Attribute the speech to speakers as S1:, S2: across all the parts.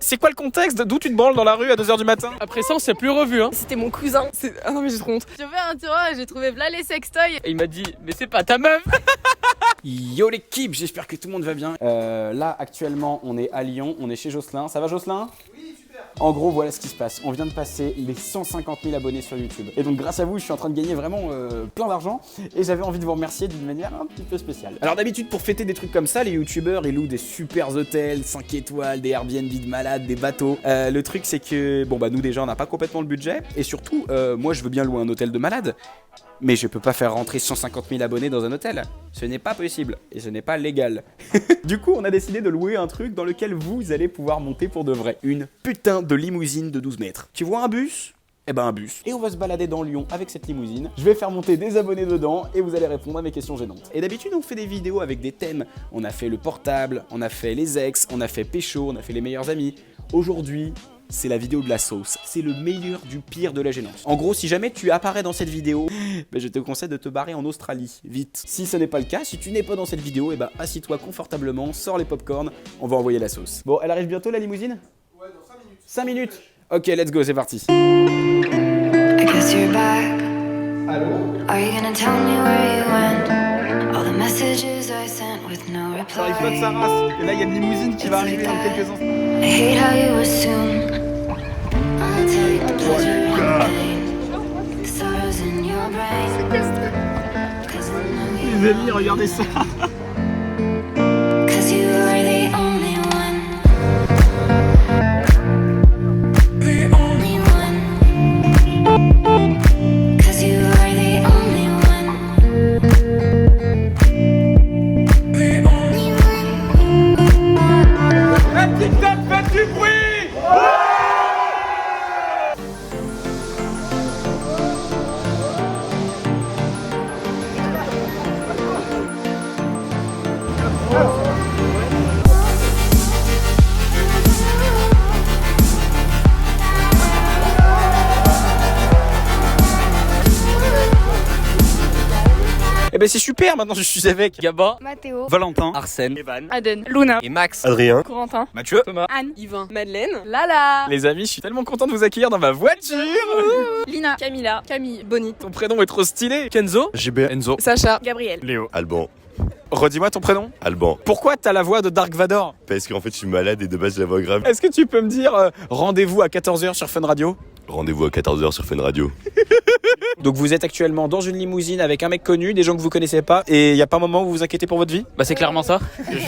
S1: C'est quoi le contexte? D'où tu te branles dans la rue à 2h du matin?
S2: Après ça, on s'est plus revu, hein.
S3: C'était mon cousin. Ah non mais j'ai trop honte.
S4: J'ai fait un tiroir et j'ai trouvé là les sextoys.
S2: Et il m'a dit, mais c'est pas ta meuf.
S1: Yo l'équipe, j'espère que tout le monde va bien. Là actuellement on est à Lyon, on est chez Jocelyn. Ça va Jocelyn? Oui, super. En gros voilà ce qui se passe. On vient de passer les 150 000 abonnés sur YouTube. Et donc grâce à vous je suis en train de gagner vraiment plein d'argent. Et j'avais envie de vous remercier d'une manière un petit peu spéciale. Alors d'habitude pour fêter des trucs comme ça, les youtubeurs ils louent des super hôtels, 5 étoiles, des Airbnb de malades, des bateaux. Le truc c'est que bon bah nous déjà on n'a pas complètement le budget. Et surtout moi je veux bien louer un hôtel de malade. Mais je peux pas faire rentrer 150 000 abonnés dans un hôtel. Ce n'est pas possible et ce n'est pas légal. Du coup, on a décidé de louer un truc dans lequel vous allez pouvoir monter pour de vrai. Une putain de limousine de 12 mètres. Tu vois un bus? Eh ben un bus. Et on va se balader dans Lyon avec cette limousine. Je vais faire monter des abonnés dedans et vous allez répondre à mes questions gênantes. Et d'habitude, on fait des vidéos avec des thèmes. On a fait le portable, on a fait les ex, on a fait pécho, on a fait les meilleurs amis. Aujourd'hui, c'est la vidéo de la sauce. C'est le meilleur du pire de la gênance. En gros, si jamais tu apparais dans cette vidéo, je te conseille de te barrer en Australie, vite. Si ce n'est pas le cas, si tu n'es pas dans cette vidéo, assis-toi confortablement, sors les popcorn, on va envoyer la sauce. Bon, elle arrive bientôt la limousine? Ouais, dans 5 minutes. 5 minutes? Ok, let's go, c'est parti.
S5: I guess you're back.
S1: Allô?
S5: Are you gonna tell me where you went? All the messages I sent with no reply.
S1: Il flotte sa race. Et là, il y a une limousine qui va arriver dans quelques instants.
S5: I hate how you assume I'll take the pleasure and pain. The sorrows in your brain. 'Cause I know you.
S1: Les amis, regardez ça.
S5: 'Cause you are the only one. The only one. 'Cause you are the only one. The only one.
S1: La petite dame, faites du bruit! Eh ben c'est super, maintenant je suis avec
S2: Gaba,
S3: Mathéo.
S1: Valentin,
S2: Arsène,
S1: Evan,
S4: Aden.
S3: Luna.
S2: et Max.
S6: Adrien,
S3: Corentin.
S1: Mathieu.
S2: Thomas.
S3: Anne.
S4: Yvain.
S3: Madeleine.
S4: Lala.
S1: Les amis, je suis tellement content de vous accueillir dans ma voiture.
S3: Lina. Camilla. Camille. Bonnie.
S1: Ton prénom est trop stylé.
S2: Kenzo.
S6: JB,
S2: Enzo.
S3: Sacha. Gabriel.
S6: Léo, Alban,
S1: Redis-moi ton prénom.
S6: Alban.
S1: Pourquoi t'as la voix de Dark Vador?
S6: Parce qu'en fait je suis malade et de base j'ai la voix grave.
S1: Est-ce que tu peux me dire rendez-vous à 14h sur Fun Radio?
S6: Rendez-vous à 14h sur Fun Radio.
S1: Donc vous êtes actuellement dans une limousine avec un mec connu, des gens que vous connaissez pas, et il y a pas un moment où vous vous inquiétez pour votre vie?
S2: Bah c'est clairement ça.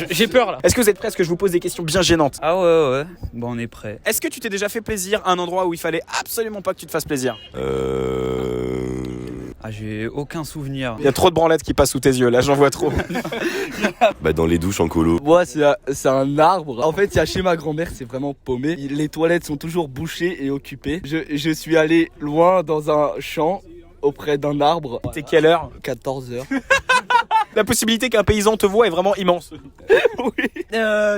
S2: J'ai peur là.
S1: Est-ce que vous êtes prêts à ce que je vous pose des questions bien gênantes?
S2: Ah ouais. Bon on est prêt.
S1: Est-ce que tu t'es déjà fait plaisir à un endroit où il fallait absolument pas que tu te fasses plaisir?
S2: Ah j'ai aucun souvenir.
S1: Il y a trop de branlettes qui passent sous tes yeux, là j'en vois trop.
S6: Bah dans les douches en colo.
S7: Moi, c'est un arbre. En fait, il y a chez ma grand-mère, c'est vraiment paumé. Les toilettes sont toujours bouchées et occupées. Je suis allé loin dans un champ auprès d'un arbre.
S1: T'es quelle heure?
S7: 14h.
S1: La possibilité qu'un paysan te voit est vraiment immense.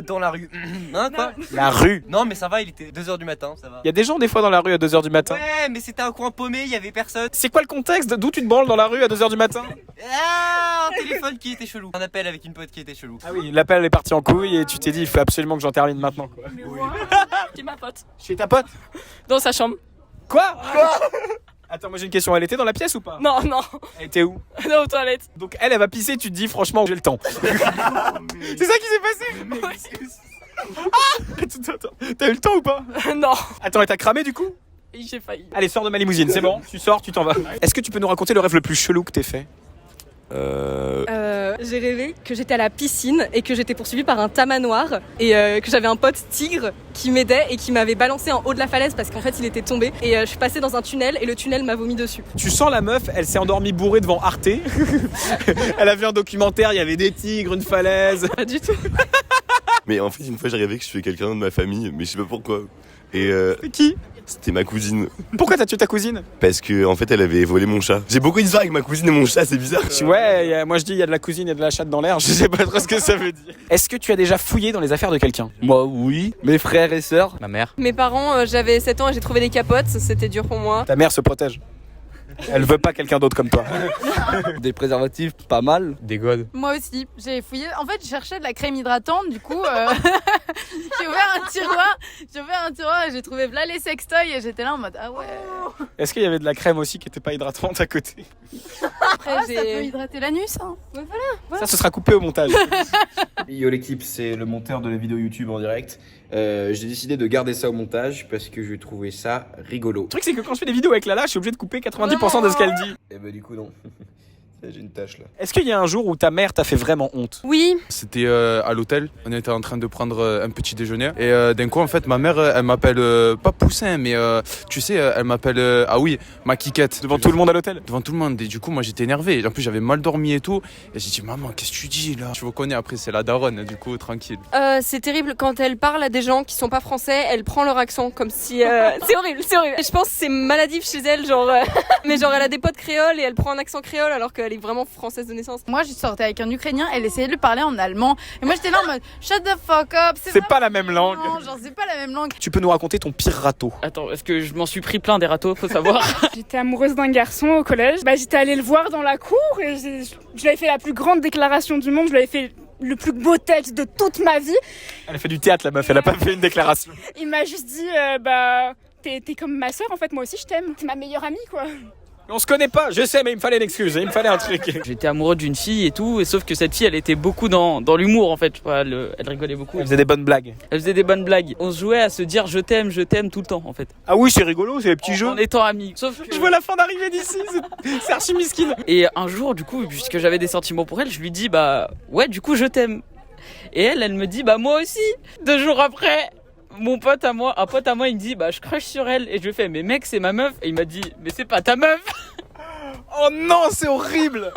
S8: Dans la rue. Hein, quoi?
S1: La rue.
S8: Non, mais ça va, il était 2h du matin, ça va.
S1: Il y a des gens des fois dans la rue à 2h du matin.
S8: Ouais, mais c'était un coin paumé, il y avait personne.
S1: C'est quoi le contexte? D'où tu te branles dans la rue à 2h du matin?
S8: Ah, un téléphone qui était chelou. Un appel avec une pote qui était chelou.
S1: Ah oui, l'appel est parti en couille et tu t'es dit il faut absolument que j'en termine maintenant. Quoi.
S3: Qui est ma pote.
S1: Chez ta pote?
S3: Dans sa chambre.
S1: Quoi? Attends, moi j'ai une question, elle était dans la pièce ou pas?
S3: Non.
S1: Elle était où?
S3: Non, aux toilettes.
S1: Donc elle va pisser, tu te dis franchement j'ai le temps. C'est ça qui s'est passé? Attends, t'as eu le temps ou pas?
S3: Non.
S1: Attends, elle t'a cramé du coup?
S3: J'ai failli.
S1: Allez, sors de ma limousine, c'est bon? Tu sors, tu t'en vas. Est-ce que tu peux nous raconter le rêve le plus chelou que t'aies fait?
S3: J'ai rêvé que j'étais à la piscine et que j'étais poursuivie par un tamanoir et que j'avais un pote tigre qui m'aidait et qui m'avait balancé en haut de la falaise parce qu'en fait il était tombé et je suis passée dans un tunnel et le tunnel m'a vomi dessus.
S1: Tu sens la meuf, elle s'est endormie bourrée devant Arte. Elle a vu un documentaire, il y avait des tigres, une falaise.
S3: Pas du tout.
S6: Mais en fait une fois j'ai rêvé que je tuais quelqu'un de ma famille, mais je sais pas pourquoi. Et
S1: C'est qui?
S6: c'était ma cousine.
S1: Pourquoi t'as tué ta cousine?
S6: Parce que en fait elle avait volé mon chat. J'ai beaucoup d'histoires avec ma cousine et mon chat, c'est bizarre.
S1: Ouais, moi je dis il y a de la cousine et de la chatte dans l'air, je sais pas trop ce que ça veut dire. Est-ce que tu as déjà fouillé dans les affaires de quelqu'un?
S7: Moi, oui. Mes frères et sœurs.
S2: Ma mère.
S3: Mes parents, j'avais 7 ans et j'ai trouvé des capotes, c'était dur pour moi.
S1: Ta mère se protège. Elle veut pas quelqu'un d'autre comme toi.
S7: Des préservatifs, pas mal.
S2: Des godes.
S4: Moi aussi, j'ai fouillé. En fait, je cherchais de la crème hydratante, du coup, j'ai ouvert un tiroir et j'ai trouvé là les sextoys et j'étais là en mode ah ouais.
S1: Est-ce qu'il y avait de la crème aussi qui était pas hydratante à côté?
S3: Après,
S4: Ah, ça peut hydrater l'anus, hein. Ouais, voilà.
S1: Ça, ce sera coupé au montage.
S9: Yo l'équipe, c'est le monteur de la vidéo YouTube en direct. J'ai décidé de garder ça au montage parce que je trouvais ça rigolo.
S1: Le truc, c'est que quand je fais des vidéos avec Lala, je suis obligé de couper 90% de ce qu'elle dit.
S9: Et bah du coup non. J'ai une tâche là.
S1: Est-ce qu'il y a un jour où ta mère t'a fait vraiment honte?
S3: Oui,
S10: C'était à l'hôtel, on était en train de prendre un petit déjeuner et d'un coup en fait ma mère elle m'appelle pas Poussin mais tu sais elle m'appelle ah oui ma Kikette
S1: Devant tout le monde à l'hôtel?
S10: devant tout le monde et du coup moi j'étais énervé, en plus j'avais mal dormi et tout et j'ai dit maman qu'est-ce que tu dis là, tu vous connais après c'est la daronne du coup tranquille.
S3: c'est terrible quand elle parle à des gens qui sont pas français, elle prend leur accent comme si... c'est horrible, c'est horrible. Je pense que c'est maladif chez elle, genre... mais genre elle a des potes créoles et elle prend un accent créole alors qu'elle est vraiment française de naissance.
S4: Moi, je sortais avec un Ukrainien, elle essayait de lui parler en allemand. Et moi, j'étais là en mode shut the fuck up.
S1: C'est pas la même langue.
S4: Non, genre, c'est pas la même langue.
S1: Tu peux nous raconter ton pire râteau?
S2: Attends, est-ce que je m'en suis pris plein des râteaux, faut savoir.
S11: J'étais amoureuse d'un garçon au collège. J'étais allée le voir dans la cour et je lui avais fait la plus grande déclaration du monde. Je lui avais fait le plus beau texte de toute ma vie.
S1: Elle a fait du théâtre, la meuf, elle a pas fait une déclaration.
S11: Il m'a juste dit t'es comme ma sœur en fait, moi aussi je t'aime. T'es ma meilleure amie quoi.
S1: On se connaît pas, je sais, mais il me fallait une excuse, il me fallait un truc.
S2: J'étais amoureux d'une fille et tout, et sauf que cette fille, elle était beaucoup dans l'humour en fait. Elle rigolait beaucoup.
S1: Elle faisait des bonnes blagues.
S2: Elle faisait des bonnes blagues. On se jouait à se dire je t'aime tout le temps en fait.
S1: Ah oui, c'est rigolo, c'est les petits jeux.
S2: En étant amis. Sauf que...
S1: Je vois la fin d'arriver d'ici, c'est archi miskin.
S2: Et un jour, du coup, puisque j'avais des sentiments pour elle, je lui dis bah ouais, du coup, je t'aime. Et elle me dit bah moi aussi. 2 jours après, un pote à moi, il me dit bah je crush sur elle. Et je lui fais mais mec, c'est ma meuf. Et il m'a dit mais c'est pas ta meuf.
S1: Oh non, c'est horrible.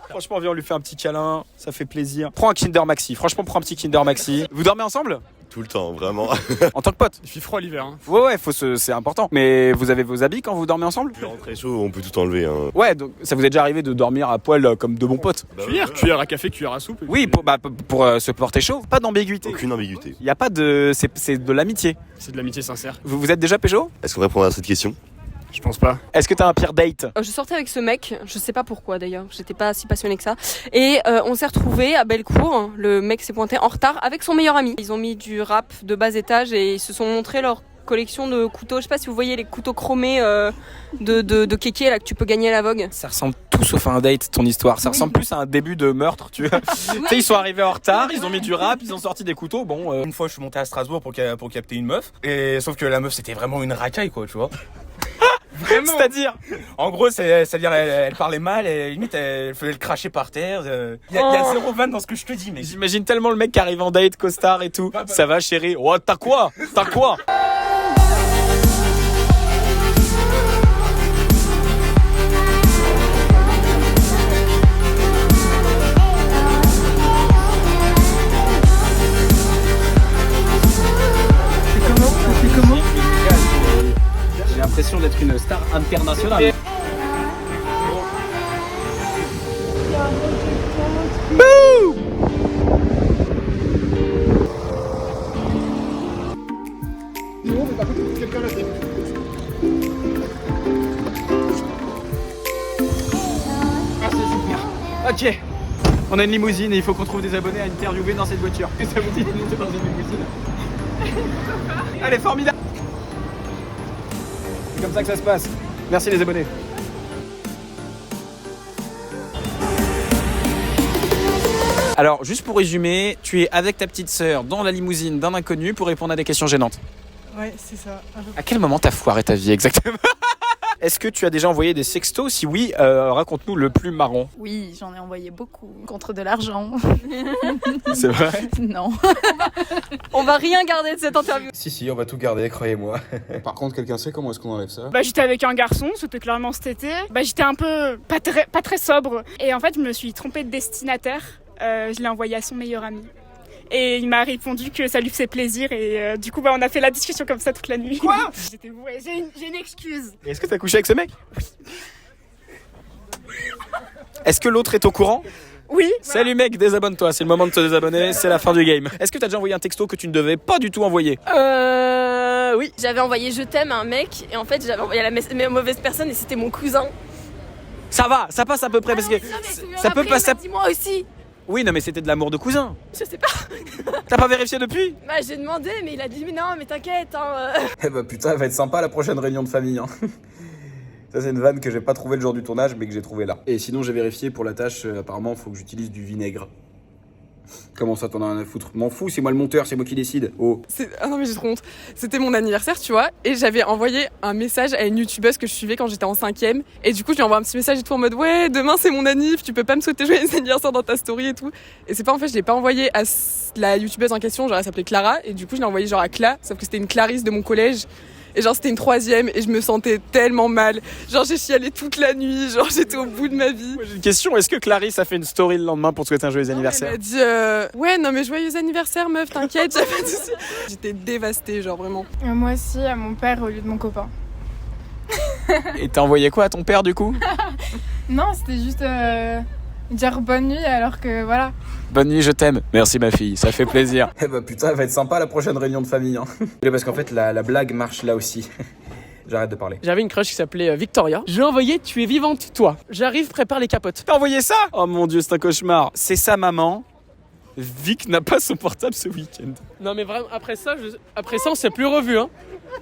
S1: Franchement, viens, on lui fait un petit câlin, ça fait plaisir. Prends un Kinder Maxi, franchement, prends un petit Kinder Maxi. Vous dormez ensemble?
S6: Tout le temps, vraiment.
S1: En tant que pote?
S10: Il fait froid l'hiver hein.
S1: Ouais, c'est important. Mais vous avez vos habits quand vous dormez ensemble?
S6: Très chaud, on peut tout enlever. Hein.
S1: Ouais, donc ça vous est déjà arrivé de dormir à poil comme de bons potes?
S10: Cuillère à café, cuillère à soupe.
S1: Oui, pour se porter chaud. Pas d'ambiguïté.
S6: Aucune ambiguïté.
S1: Il y a pas de... C'est de l'amitié.
S10: C'est de l'amitié sincère.
S1: Vous êtes déjà pécho?
S6: Est-ce qu'on répondra à cette question?
S10: Je pense pas.
S1: Est-ce que t'as un pire date?
S3: Je sortais avec ce mec, je sais pas pourquoi d'ailleurs, j'étais pas si passionnée que ça. Et on s'est retrouvés à Bellecour, le mec s'est pointé en retard avec son meilleur ami. Ils ont mis du rap de bas étage et ils se sont montrés leur collection de couteaux. Je sais pas si vous voyez les couteaux chromés de kéké là que tu peux gagner à la Vogue.
S1: Ça ressemble tout sauf à un date, ton histoire. Ça ressemble plus à un début de meurtre, tu vois. Tu sais, ils sont arrivés en retard, ils ont mis du rap, ils ont sorti des couteaux. Bon,
S12: Une fois, je suis monté à Strasbourg pour capter une meuf. Et sauf que la meuf, c'était vraiment une racaille, quoi, tu vois.
S1: Vraiment. C'est-à-dire,
S12: en gros, c'est-à-dire elle parlait mal, et limite elle faisait le cracher par terre. Il y a 0 vanne dans ce que je te dis, mais
S1: j'imagine tellement le mec qui arrive en date, costard et tout. Ça va, chérie? Oh, t'as quoi? J'ai l'impression d'être une star internationale. Ok, on a une limousine et il faut qu'on trouve des abonnés à interviewer dans cette voiture. Que ça vous dit de monter dans une limousine? Elle est formidable. C'est comme ça que ça se passe. Merci les abonnés. Alors, juste pour résumer, tu es avec ta petite sœur dans la limousine d'un inconnu pour répondre à des questions gênantes.
S11: Ouais, c'est ça.
S1: À quel moment t'as foiré ta vie exactement? Est-ce que tu as déjà envoyé des sextos? Si oui, raconte-nous le plus marrant.
S4: Oui, j'en ai envoyé beaucoup. Contre de l'argent.
S1: C'est vrai?
S4: Non.
S3: On va rien garder de cette interview.
S9: Si, on va tout garder, croyez-moi.
S10: Par contre, quelqu'un sait comment est-ce qu'on enlève ça?
S11: J'étais avec un garçon, c'était clairement cet été. J'étais un peu pas très sobre. Et en fait, je me suis trompée de destinataire. Je l'ai envoyé à son meilleur ami. Et il m'a répondu que ça lui faisait plaisir et du coup on a fait la discussion comme ça toute la nuit.
S1: Quoi?
S11: J'ai une excuse.
S1: Et est-ce que t'as couché avec ce mec? Oui. Est-ce que l'autre est au courant?
S11: Oui.
S1: Salut mec, désabonne-toi, c'est le moment de te désabonner, c'est la fin du game. Est-ce que t'as déjà envoyé un texto que tu ne devais pas du tout envoyer?
S3: Oui. J'avais envoyé je t'aime à un mec et en fait j'avais envoyé à la mauvaise personne et c'était mon cousin.
S1: Ça va, ça passe à peu près parce que ça peut passer.
S3: Dis-moi aussi.
S1: Oui, non, mais c'était de l'amour de cousin.
S3: Je sais pas.
S1: T'as pas vérifié depuis?
S3: Bah j'ai demandé, mais il a dit mais non, mais t'inquiète. Hein.
S9: Eh bah putain, elle va être sympa la prochaine réunion de famille. Hein. Ça c'est une vanne que j'ai pas trouvé le jour du tournage, mais que j'ai trouvé là. Et sinon j'ai vérifié pour la tâche, apparemment faut que j'utilise du vinaigre. Comment ça, t'en as rien à foutre? M'en fous, c'est moi le monteur, c'est moi qui décide. Oh.
S3: Ah non mais j'ai trop honte. C'était mon anniversaire, tu vois, et j'avais envoyé un message à une youtubeuse que je suivais quand j'étais en 5ème. Et du coup, je lui envoie un petit message et tout en mode ouais, demain c'est mon anniv, tu peux pas me souhaiter joyeux anniversaire dans ta story et tout. Et c'est pas en fait, je l'ai pas envoyé à la youtubeuse en question, genre elle s'appelait Clara, et du coup je l'ai envoyé genre à Cla, sauf que c'était une Clarisse de mon collège. Et genre c'était une 3ème et je me sentais tellement mal. Genre j'ai chialé toute la nuit, genre j'étais au bout de ma vie.
S1: Moi, j'ai une question, est-ce que Clarisse a fait une story le lendemain pour te souhaiter un joyeux anniversaire?
S3: Elle m'a dit ouais non mais joyeux anniversaire meuf, t'inquiète, j'avais pas de soucis. J'étais dévastée genre vraiment.
S11: Moi aussi, à mon père au lieu de mon copain.
S1: Et t'as envoyé quoi à ton père du coup?
S11: Non, c'était juste dire bonne nuit alors que voilà.
S1: Bonne nuit, je t'aime. Merci ma fille, ça fait plaisir.
S9: Eh bah putain, elle va être sympa la prochaine réunion de famille. Hein. Parce qu'en fait la blague marche là aussi. J'arrête de parler.
S13: J'avais une crush qui s'appelait Victoria. Je lui ai envoyé tu es vivante toi. J'arrive, prépare les capotes.
S1: T'as envoyé ça? Oh mon dieu, c'est un cauchemar. C'est sa maman. Vic n'a pas son portable ce week-end.
S13: Non mais vraiment, après ça on s'est plus revu hein.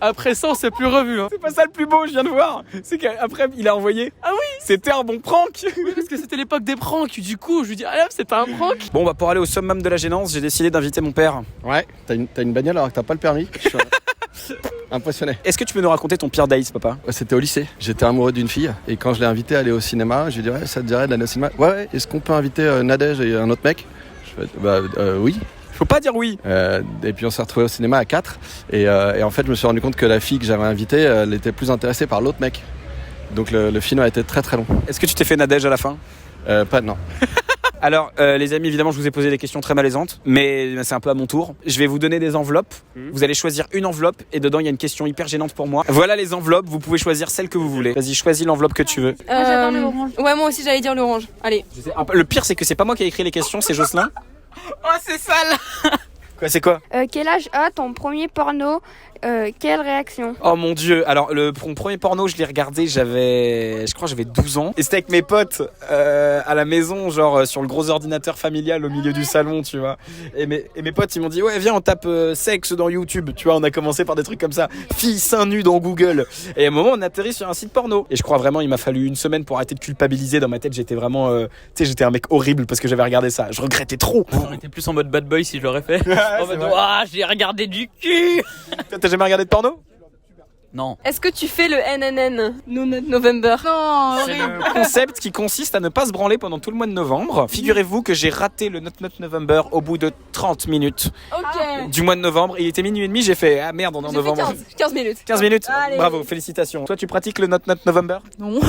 S13: Après ça on s'est plus revu hein.
S1: C'est pas ça le plus beau, je viens de voir. C'est qu'après il a envoyé. Ah oui, c'était un bon prank.
S13: Oui, parce que c'était l'époque des pranks. Du coup je lui dis ah c'était un prank.
S1: Bon bah pour aller au summum de la gênance, j'ai décidé d'inviter mon père.
S14: Ouais, t'as une bagnole alors que t'as pas le permis. Je suis impressionné.
S1: Est-ce que tu peux nous raconter ton pire date, papa?
S14: C'était au lycée. J'étais amoureux d'une fille et quand je l'ai invitée à aller au cinéma, je lui ai dit ouais, ça te dirait d'aller au cinéma? Ouais, est-ce qu'on peut inviter Nadège et un autre mec? Oui.
S1: Faut pas dire oui.
S14: Et puis on s'est retrouvés au cinéma à 4 et en fait je me suis rendu compte que la fille que j'avais invitée elle était plus intéressée par l'autre mec. Donc le film a été très très long.
S1: Est-ce que tu t'es fait Nadège à la fin?
S14: Pas non.
S1: Alors les amis, évidemment je vous ai posé des questions très malaisantes, mais c'est un peu à mon tour. Je vais vous donner des enveloppes, vous allez choisir une enveloppe et dedans il y a une question hyper gênante pour moi. Voilà les enveloppes, vous pouvez choisir celle que vous voulez. Vas-y, choisis l'enveloppe que tu veux.
S3: Moi j'adore l'orange. Ouais moi aussi j'allais dire l'orange. Allez.
S1: Le pire c'est que c'est pas moi qui ai écrit les questions, c'est Jocelyn.
S2: Oh, c'est sale.
S1: Quoi, c'est quoi?
S15: Quel âge a ton premier porno? Quelle réaction?
S1: Oh mon dieu, alors mon premier porno je l'ai regardé, je crois j'avais 12 ans. Et c'était avec mes potes à la maison, genre sur le gros ordinateur familial au milieu du salon, tu vois. Et mes potes ils m'ont dit ouais viens on tape sexe dans YouTube, tu vois, on a commencé par des trucs comme ça. Filles seins nus dans Google. Et à un moment on atterrit sur un site porno. Et je crois vraiment il m'a fallu une semaine pour arrêter de culpabiliser. Dans ma tête j'étais vraiment, tu sais j'étais un mec horrible parce que j'avais regardé ça. Je regrettais trop.
S2: J'aurais été plus en mode bad boy si je l'aurais fait. En mode j'ai regardé du cul.
S1: T'as jamais regardé de porno?
S2: Non.
S3: Est-ce que tu fais le NNN, No Nut November?
S4: Non,
S1: c'est le concept qui consiste à ne pas se branler pendant tout le mois de novembre. Figurez-vous que j'ai raté le Nut November au bout de 30 minutes du mois de novembre. Il était minuit et demi, j'ai fait ah merde, on est en novembre.
S3: 15 minutes.
S1: 15 minutes.
S3: Allez.
S1: Bravo, félicitations. Toi, tu pratiques le Nut November?
S3: Non.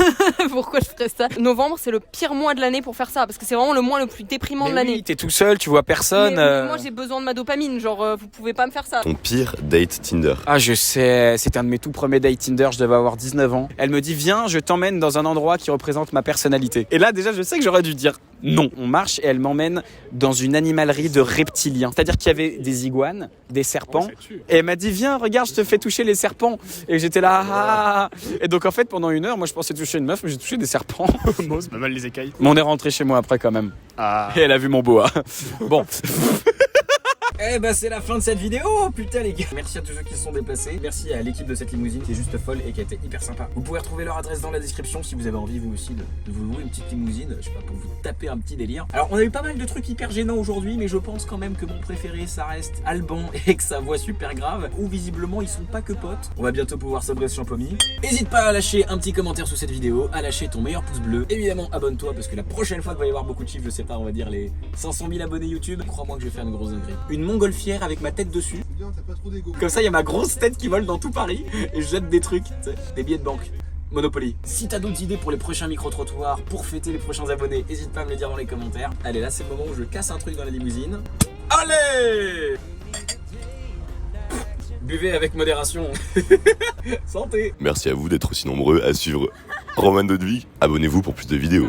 S3: Pourquoi je ferais ça? Novembre, c'est le pire mois de l'année pour faire ça parce que c'est vraiment le mois le plus déprimant de l'année.
S1: Oui, t'es tout seul, tu vois personne.
S3: Mais moi, j'ai besoin de ma dopamine. Genre, vous pouvez pas me faire ça.
S6: Ton pire date Tinder?
S1: Ah, je sais. C'était un de mes tout premiers dates Tinder. Je devais avoir 19 ans. Elle me dit viens, je t'emmène dans un endroit qui représente ma personnalité. Et là déjà je sais que j'aurais dû dire non. On marche et elle m'emmène dans une animalerie de reptiliens. C'est-à-dire qu'il y avait des iguanes, des serpents. Et elle m'a dit viens, regarde, je te fais toucher les serpents. Et j'étais là. Et donc en fait pendant 1 heure, moi je pensais toucher une meuf, mais j'ai touché des serpents.
S10: Bon, c'est pas mal les écailles.
S1: Mais on est rentré chez moi après quand même. Et elle a vu mon boa. Bon. Eh bah c'est la fin de cette vidéo, putain les gars. Merci à tous ceux qui se sont déplacés. Merci à l'équipe de cette limousine qui est juste folle et qui a été hyper sympa. Vous pouvez retrouver leur adresse dans la description si vous avez envie vous aussi de vous louer une petite limousine, je sais pas, pour vous taper un petit délire. Alors on a eu pas mal de trucs hyper gênants aujourd'hui, mais je pense quand même que mon préféré ça reste Alban et que sa voix super grave, où visiblement ils sont pas que potes. On va bientôt pouvoir sabrer ce champomis. N'hésite pas à lâcher un petit commentaire sous cette vidéo, à lâcher ton meilleur pouce bleu. Évidemment abonne-toi parce que la prochaine fois qu'il va y avoir beaucoup de chiffres, je sais pas, on va dire les 500 000 abonnés YouTube, crois-moi que je vais faire une grosse dinguerie. Une montgolfière avec ma tête dessus. Comme ça, il y a ma grosse tête qui vole dans tout Paris et je jette des trucs, des billets de banque. Monopoly. Si t'as d'autres idées pour les prochains micro-trottoirs, pour fêter les prochains abonnés, n'hésite pas à me les dire dans les commentaires. Allez, là, c'est le moment où je casse un truc dans la limousine. Allez! Buvez avec modération. Santé!
S6: Merci à vous d'être aussi nombreux à suivre Roman Dodvig. Abonnez-vous pour plus de vidéos.